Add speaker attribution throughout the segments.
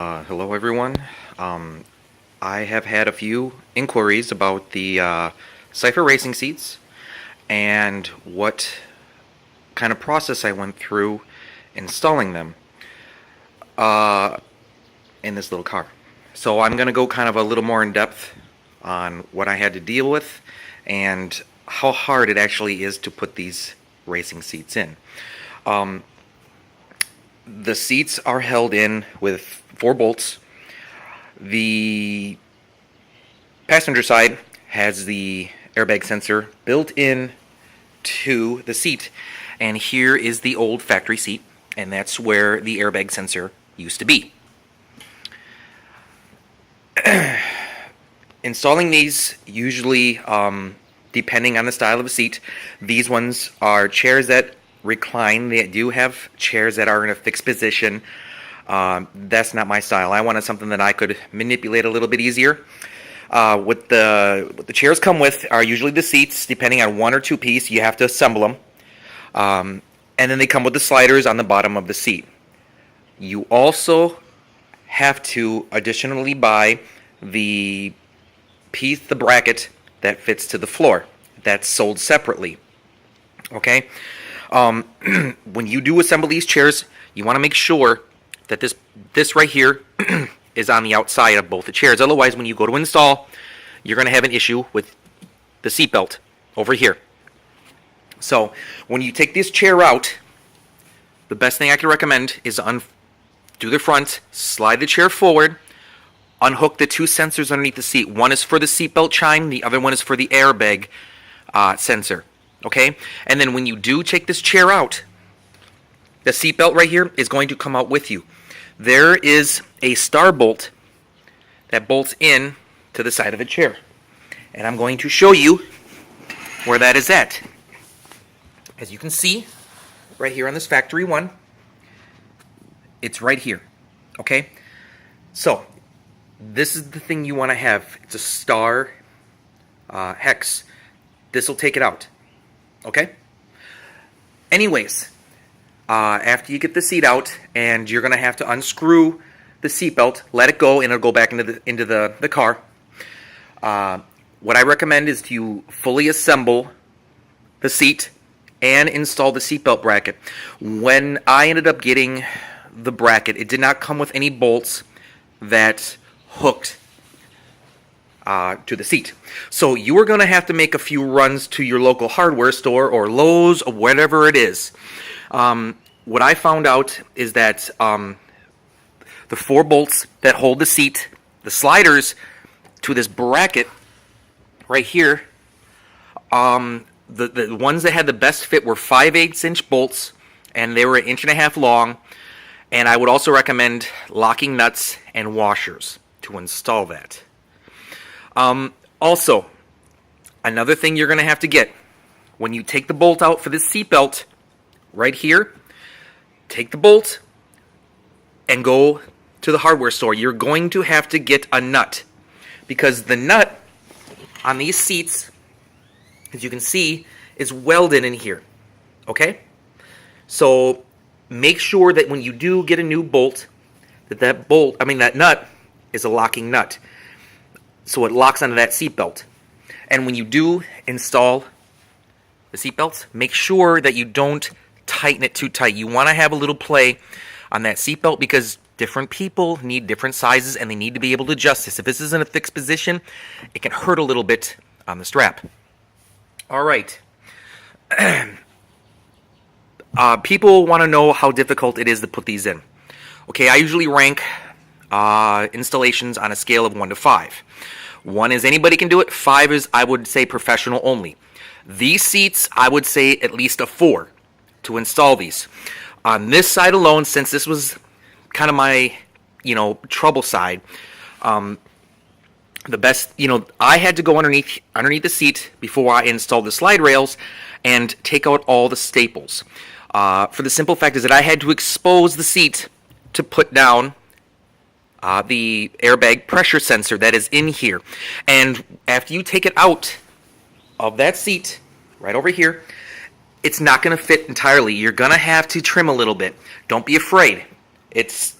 Speaker 1: Hello everyone. I have had a few inquiries about the Cypher racing seats and what kind of process I went through installing them in this little car. So I'm going to go kind of a little more in depth on what I had to deal with and how hard it actually is to put these racing seats in. The seats are held in with 4 bolts. The passenger side has the airbag sensor built in to the seat, and here is the old factory seat, and that's where the airbag sensor used to be. Installing these, usually depending on the style of the seat, these ones are chairs that recline. They do have chairs that are in a fixed position. That's not my style. I wanted something that I could manipulate a little bit easier. What the chairs come with are usually the seats, depending on 1 or 2 piece. You have to assemble them. And then they come with the sliders on the bottom of the seat. You also have to additionally buy the piece, the bracket that fits to the floor. That's sold separately. Okay? When you do assemble these chairs, you want to make sure that this right here is on the outside of both the chairs. Otherwise, when you go to install, you're going to have an issue with the seatbelt over here. So when you take this chair out, the best thing I can recommend is do the front, slide the chair forward, unhook the 2 sensors underneath the seat. One is for the seatbelt chime, the other one is for the airbag sensor. Okay? And then when you do take this chair out, the seatbelt right here is going to come out with you. There is a star bolt that bolts in to the side of the chair. And I'm going to show you where that is at. As you can see, right here on this factory one, it's right here. Okay? So, this is the thing you want to have. It's a star hex. This will take it out. Okay? Anyways, after you get the seat out, and you're going to have to unscrew the seatbelt, let it go, and it'll go back into the car. What I recommend is you fully assemble the seat and install the seatbelt bracket. When I ended up getting the bracket, it did not come with any bolts that hooked to the seat. So you are going to have to make a few runs to your local hardware store or Lowe's or whatever it is. What I found out is that the 4 bolts that hold the seat, the sliders to this bracket right here, the ones that had the best fit were 5/8 inch bolts, and they were 1.5 inches long. And I would also recommend locking nuts and washers to install that. Also, another thing you're going to have to get, when you take the bolt out for this seatbelt, right here, take the bolt and go to the hardware store. You're going to have to get a nut, because the nut on these seats, as you can see, is welded in here. Okay? So make sure that when you do get a new bolt, that nut is a locking nut, so it locks onto that seatbelt. And when you do install the seatbelts, make sure that you don't tighten it too tight. You want to have a little play on that seatbelt, because different people need different sizes and they need to be able to adjust this. If this is in a fixed position, it can hurt a little bit on the strap. All right. People want to know how difficult it is to put these in. Okay, I usually rank installations on a scale of 1 to 5. 1 is anybody can do it. 5 is, I would say, professional only. These seats, I would say at least a 4 to install these. On this side alone, since this was kind of my, trouble side, the best, I had to go underneath the seat before I installed the slide rails and take out all the staples. For the simple fact is that I had to expose the seat to put down the airbag pressure sensor that is in here. And after you take it out of that seat, right over here, it's not going to fit entirely. You're going to have to trim a little bit. Don't be afraid. It's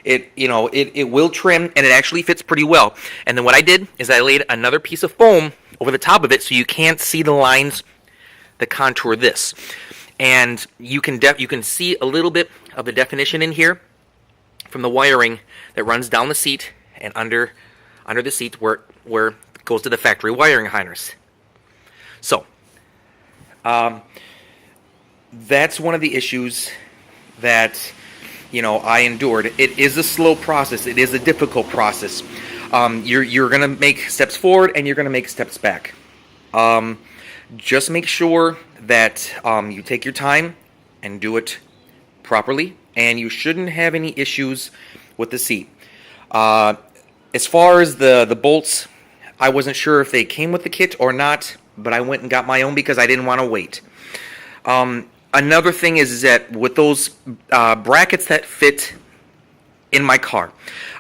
Speaker 1: It will trim, and it actually fits pretty well. And then what I did is I laid another piece of foam over the top of it so you can't see the lines that contour this. And you can see a little bit of the definition in here from the wiring that runs down the seat and under the seat where it goes to the factory wiring harness. So that's one of the issues that I endured. It is a slow process. It is a difficult process. You're gonna make steps forward and you're gonna make steps back. Just make sure that you take your time and do it properly, and you shouldn't have any issues with the seat. As far as the bolts, I wasn't sure if they came with the kit or not, but I went and got my own because I didn't want to wait. Another thing is that with those brackets that fit in my car,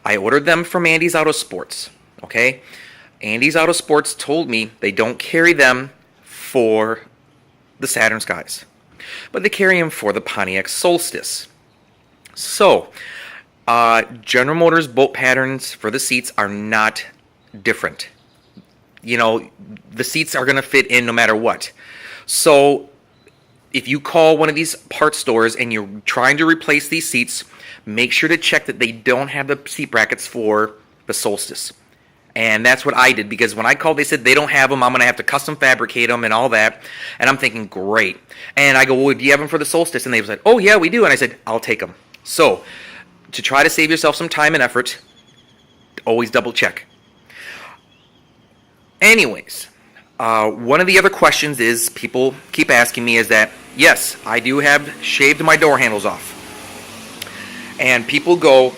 Speaker 1: I ordered them from Andy's Auto Sports. Okay, Andy's Auto Sports told me they don't carry them for the Saturn Skies, but they carry them for the Pontiac Solstice. So, General Motors bolt patterns for the seats are not different. The seats are going to fit in no matter what. So, if you call one of these parts stores and you're trying to replace these seats, make sure to check that they don't have the seat brackets for the Solstice. And that's what I did, because when I called, they said they don't have them. I'm going to have to custom fabricate them and all that. And I'm thinking, great. And I go, well, do you have them for the Solstice? And they said, oh, yeah, we do. And I said, I'll take them. So, to try to save yourself some time and effort, always double check. Anyways, one of the other questions is, people keep asking me, is that, yes, I do have shaved my door handles off. And people go,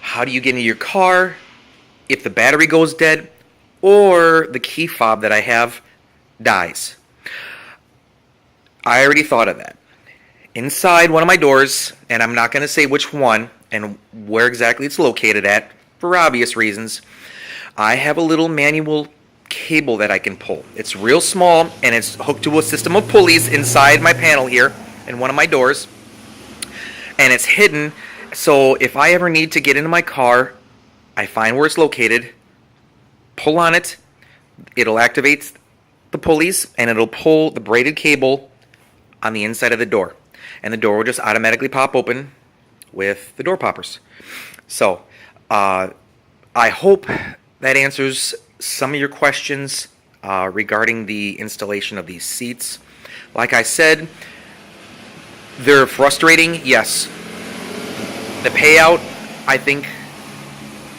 Speaker 1: how do you get into your car if the battery goes dead or the key fob that I have dies? I already thought of that. Inside one of my doors, and I'm not going to say which one and where exactly it's located at for obvious reasons, I have a little manual cable that I can pull. It's real small, and it's hooked to a system of pulleys inside my panel here in one of my doors, and it's hidden. So if I ever need to get into my car, I find where it's located, pull on it, it'll activate the pulleys, and it'll pull the braided cable on the inside of the door, and the door will just automatically pop open with the door poppers. So I hope that answers some of your questions regarding the installation of these seats. Like I said, they're frustrating, yes. The payout, I think,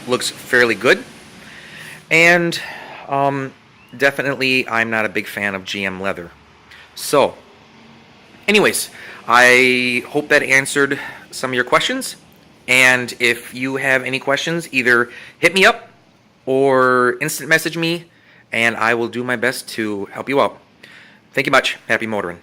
Speaker 1: looks fairly good. And definitely, I'm not a big fan of GM leather. So, anyways, I hope that answered some of your questions. And if you have any questions, either hit me up or instant message me, and I will do my best to help you out. Thank you much. Happy motoring.